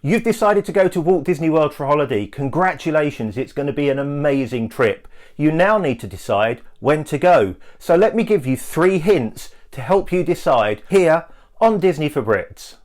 You've decided to go to Walt Disney World for a holiday. Congratulations, it's going to be an amazing trip. You now need to decide when to go. So let me give you 3 hints to help you decide here on Disney for Brits.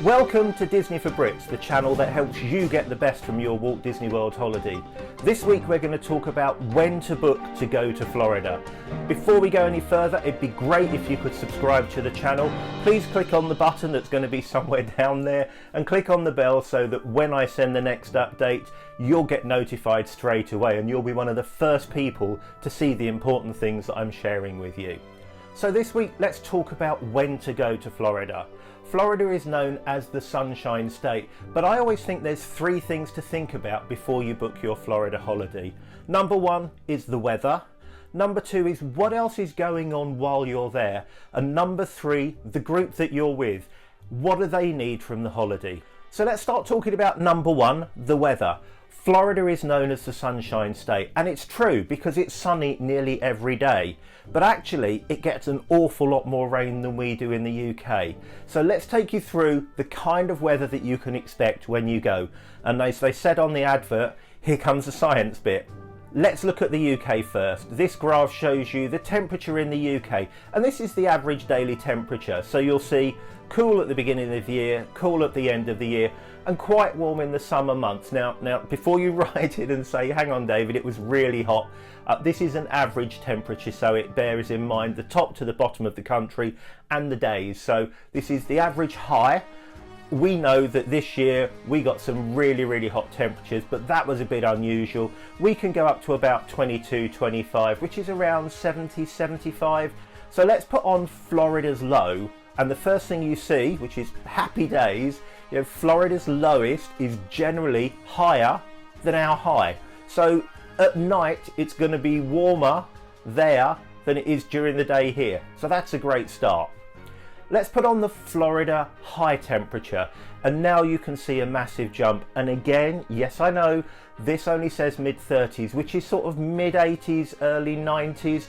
Welcome to Disney for Brits, the channel that helps you get the best from your Walt Disney World holiday. This week we're going to talk about when to book to go to Florida. Before we go any further, it'd be great if you could subscribe to the channel. Please click on the button that's going to be somewhere down there and click on the bell so that when I send the next update, you'll get notified straight away and you'll be one of the first people to see the important things that I'm sharing with you. So this week, let's talk about when to go to Florida. Florida is known as the Sunshine State, but I always think there's 3 things to think about before you book your Florida holiday. Number 1 is the weather. Number 2 is what else is going on while you're there. And number 3, the group that you're with. What do they need from the holiday? So let's start talking about number 1, the weather. Florida is known as the Sunshine State, and it's true because it's sunny nearly every day. But actually, it gets an awful lot more rain than we do in the UK. So let's take you through the kind of weather that you can expect when you go. And as they said on the advert, here comes the science bit. Let's look at the UK first. This graph shows you the temperature in the UK, and this is the average daily temperature. So you'll see cool at the beginning of the year, cool at the end of the year, and quite warm in the summer months. Now, before you write it and say, hang on David, it was really hot, this is an average temperature, so it bears in mind the top to the bottom of the country and the days. So this is the average high. We know that this year we got some really hot temperatures, but that was a bit unusual. We can go up to about 22, 25, which is around 70, 75. So let's put on Florida's low. And the first thing you see, which is happy days, Florida's lowest is generally higher than our high. So at night, it's going to be warmer there than it is during the day here. So that's a great start. Let's put on the Florida high temperature, and now you can see a massive jump. And again, yes, I know this only says mid-30s, which is sort of mid-80s, early 90s.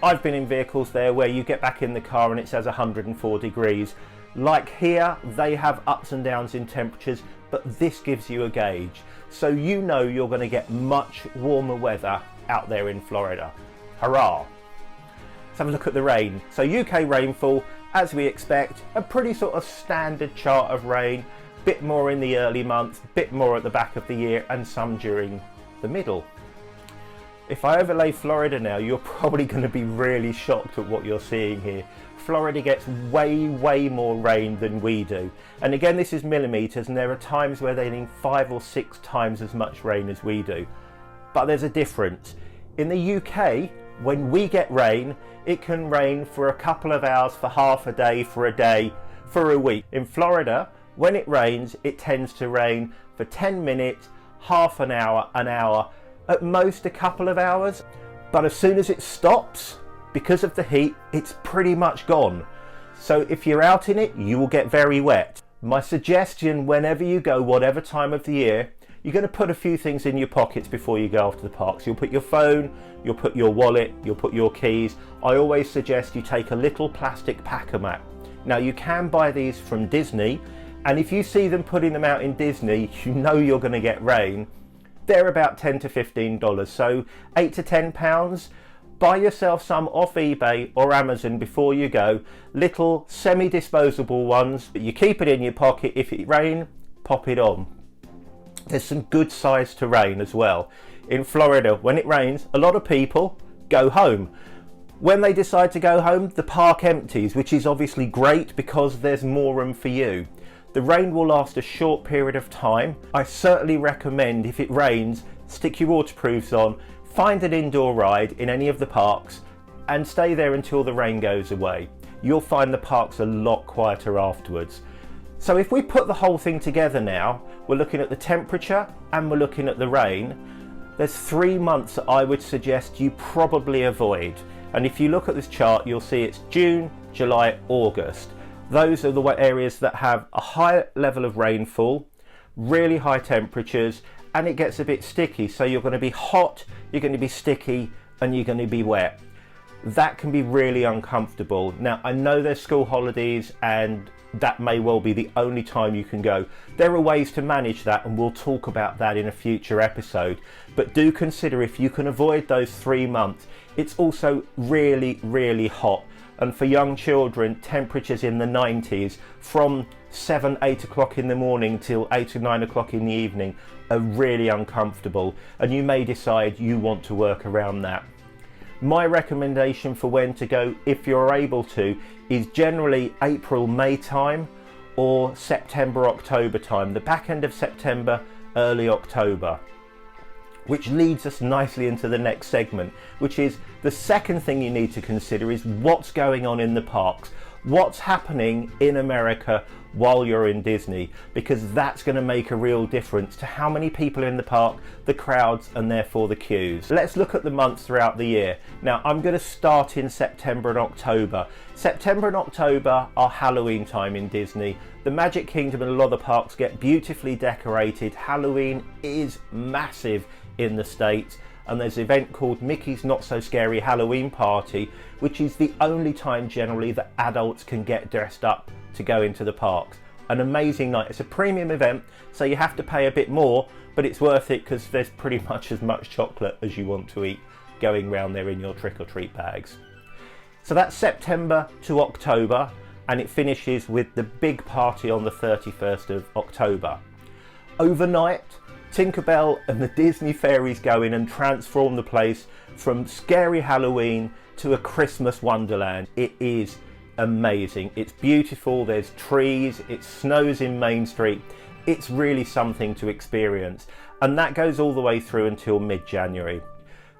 I've been in vehicles there where you get back in the car and it says 104 degrees. Like here, they have ups and downs in temperatures, but this gives you a gauge. So you know you're going to get much warmer weather out there in Florida. Hurrah! Let's have a look at the rain. So UK rainfall, as we expect, a pretty sort of standard chart of rain, bit more in the early months, bit more at the back of the year, and some during the middle. If I overlay Florida now, you're probably going to be really shocked at what you're seeing here. Florida gets way more rain than we do. And again, this is millimeters, and there are times where they need 5 or 6 times as much rain as we do. But there's a difference. In the UK, when we get rain, it can rain for a couple of hours, for half a day, for a week. In Florida, when it rains, it tends to rain for 10 minutes, half an hour, at most a couple of hours. But as soon as it stops, because of the heat, it's pretty much gone. So if you're out in it, you will get very wet. My suggestion, whenever you go, whatever time of the year, you're going to put a few things in your pockets before you go off to the parks. You'll put your phone, you'll put your wallet, you'll put your keys. I always suggest you take a little plastic packer mat. Now you can buy these from Disney, and if you see them putting them out in Disney, you know you're going to get rain. They're about $10 to $15, so £8 to £10. Buy yourself some off eBay or Amazon before you go. Little semi-disposable ones, but you keep it in your pocket. If it rains, pop it on. There's some good size to rain as well. In Florida, when it rains, a lot of people go home. When they decide to go home, the park empties, which is obviously great because there's more room for you. The rain will last a short period of time. I certainly recommend, if it rains, stick your waterproofs on, find an indoor ride in any of the parks and stay there until the rain goes away. You'll find the parks a lot quieter afterwards. So if we put the whole thing together now, we're looking at the temperature and we're looking at the rain. There's 3 months that I would suggest you probably avoid. And if you look at this chart, you'll see it's June, July, August. Those are the areas that have a high level of rainfall, really high temperatures, and it gets a bit sticky. So you're going to be hot, you're going to be sticky, and you're going to be wet. That can be really uncomfortable. Now, I know there's school holidays and that may well be the only time you can go. There are ways to manage that, and we'll talk about that in a future episode. But do consider, if you can avoid those 3 months, it's also really, really hot. And for young children, temperatures in the 90s from 7-8 o'clock in the morning till 8 or 9 o'clock in the evening are really uncomfortable, and you may decide you want to work around that. My recommendation for when to go, if you're able to, is generally April, May time or September, October time, the back end of September, early October. Which leads us nicely into the next segment, which is the second thing you need to consider is what's going on in the parks. What's happening in America while you're in Disney, because that's going to make a real difference to how many people are in the park, the crowds, and therefore the queues. Let's look at the months throughout the year. Now, I'm going to start in September and October. September and October are Halloween time in Disney. The Magic Kingdom and a lot of the parks get beautifully decorated. Halloween is massive in the States, and there's an event called Mickey's Not So Scary Halloween Party, which is the only time generally that adults can get dressed up to go into the parks. An amazing night. It's a premium event, so you have to pay a bit more, but it's worth it because there's pretty much as much chocolate as you want to eat going around there in your trick-or-treat bags. So that's September to October, and it finishes with the big party on the 31st of October. Overnight, Tinkerbell and the Disney fairies go in and transform the place from scary Halloween to a Christmas wonderland. It is amazing. It's beautiful. There's trees. It snows in Main Street. It's really something to experience. And that goes all the way through until mid-January.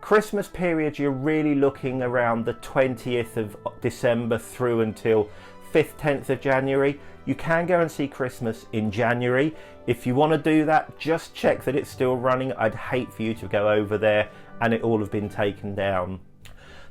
Christmas period, you're really looking around the 20th of December through until 5th, 10th of January. You can go and see Christmas in January. If you want to do that, just check that it's still running. I'd hate for you to go over there and it all have been taken down.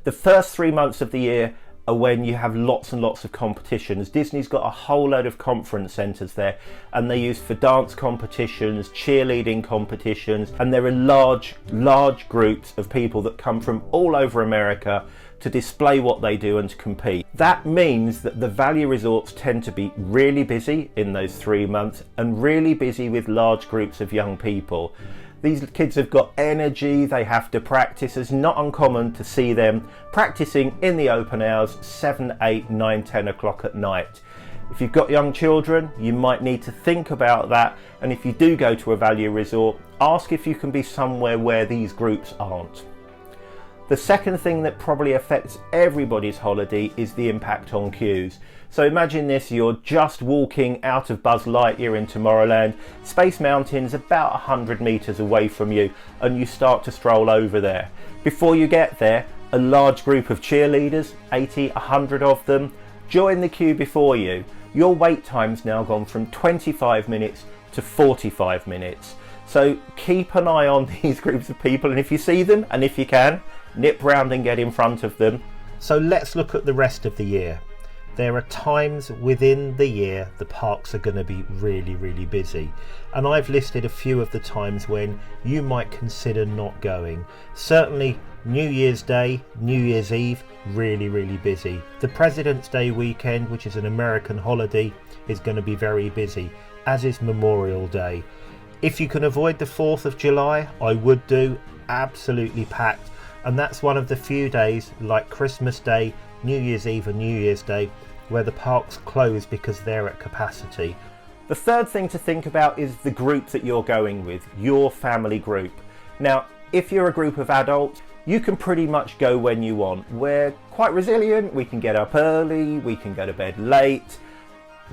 The first 3 months of the year are when you have lots and lots of competitions. Disney's got a whole load of conference centres there, and they use for dance competitions, cheerleading competitions, and there are large groups of people that come from all over America to display what they do and to compete. That means that the value resorts tend to be really busy in those 3 months and really busy with large groups of young people. These kids have got energy, they have to practice. It's not uncommon to see them practicing in the open hours 7, 8, 9, 10 o'clock at night. If you've got young children, you might need to think about that, and if you do go to a value resort, ask if you can be somewhere where these groups aren't. The second thing that probably affects everybody's holiday is the impact on queues. So imagine this, you're just walking out of Buzz Lightyear in Tomorrowland, Space Mountain's about 100 metres away from you, and you start to stroll over there. Before you get there, a large group of cheerleaders, 80, 100 of them, join the queue before you. Your wait time's now gone from 25 minutes to 45 minutes. So keep an eye on these groups of people, and if you see them, and if you can, nip round and get in front of them. So let's look at the rest of the year. There are times within the year the parks are going to be really busy, and I've listed a few of the times when you might consider not going. Certainly New Year's Day, New Year's Eve, really busy. The President's Day weekend, which is an American holiday, is going to be very busy, as is Memorial Day. If you can avoid the 4th of July, I would do. Absolutely packed, and that's one of the few days, like Christmas Day, New Year's Eve and New Year's Day, where the parks close because they're at capacity. The third thing to think about is the group that you're going with, your family group. Now, if you're a group of adults, you can pretty much go when you want. We're quite resilient, we can get up early, we can go to bed late,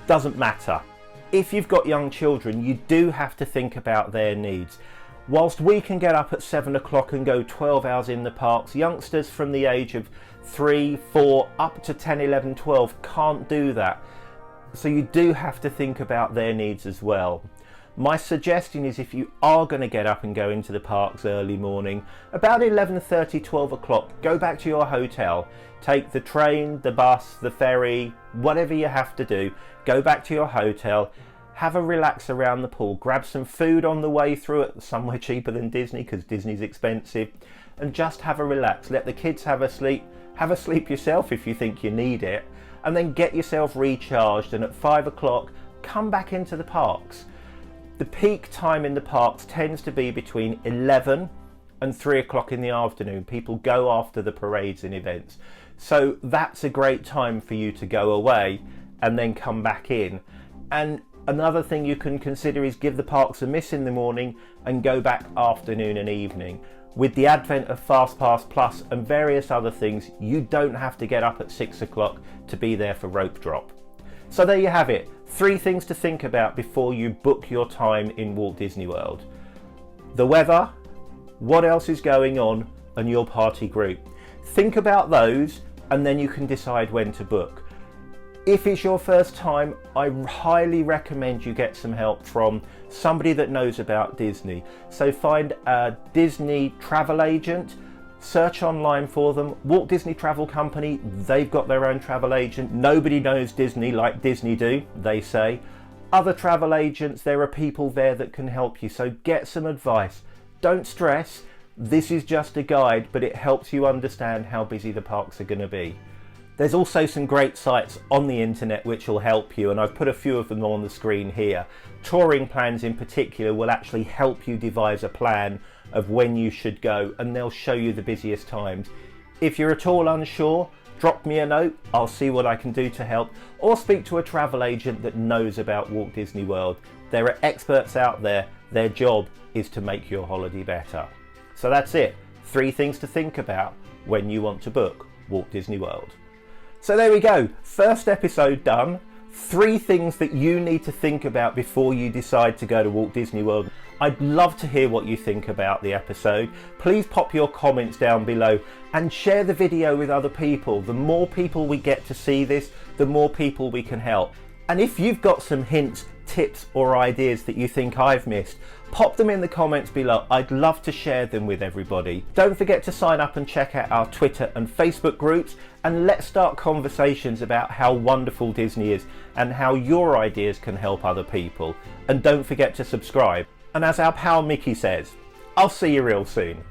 doesn't matter. If you've got young children, you do have to think about their needs. Whilst we can get up at 7 o'clock and go 12 hours in the parks, youngsters from the age of 3, 4, up to 10, 11, 12 can't do that. So you do have to think about their needs as well. My suggestion is, if you are going to get up and go into the parks early morning, about 11:30, 12 o'clock, go back to your hotel. Take the train, the bus, the ferry, whatever you have to do. Go back to your hotel, have a relax around the pool, grab some food on the way through it, somewhere cheaper than Disney because Disney's expensive, and just have a relax. Let the kids have a sleep yourself if you think you need it, and then get yourself recharged, and at 5 o'clock come back into the parks. The peak time in the parks tends to be between 11 and 3 o'clock in the afternoon. People go after the parades and events, so that's a great time for you to go away and then come back in. And another thing you can consider is give the parks a miss in the morning and go back afternoon and evening. With the advent of FastPass Plus and various other things, you don't have to get up at 6 o'clock to be there for rope drop. So there you have it. 3 things to think about before you book your time in Walt Disney World. The weather, what else is going on, and your party group. Think about those and then you can decide when to book. If it's your first time, I highly recommend you get some help from somebody that knows about Disney. So find a Disney travel agent, search online for them. Walt Disney Travel Company, they've got their own travel agent. Nobody knows Disney like Disney do, they say. Other travel agents, there are people there that can help you, so get some advice. Don't stress, this is just a guide, but it helps you understand how busy the parks are going to be. There's also some great sites on the internet which will help you, and I've put a few of them on the screen here. Touring plans in particular will actually help you devise a plan of when you should go, and they'll show you the busiest times. If you're at all unsure, drop me a note, I'll see what I can do to help, or speak to a travel agent that knows about Walt Disney World. There are experts out there, their job is to make your holiday better. So that's it, 3 things to think about when you want to book Walt Disney World. So there we go, first episode done. 3 things that you need to think about before you decide to go to Walt Disney World. I'd love to hear what you think about the episode. Please pop your comments down below and share the video with other people. The more people we get to see this, the more people we can help. And if you've got some hints, tips or ideas that you think I've missed, pop them in the comments below. I'd love to share them with everybody. Don't forget to sign up and check out our Twitter and Facebook groups, and let's start conversations about how wonderful Disney is and how your ideas can help other people. And don't forget to subscribe. And as our pal Mickey says, I'll see you real soon.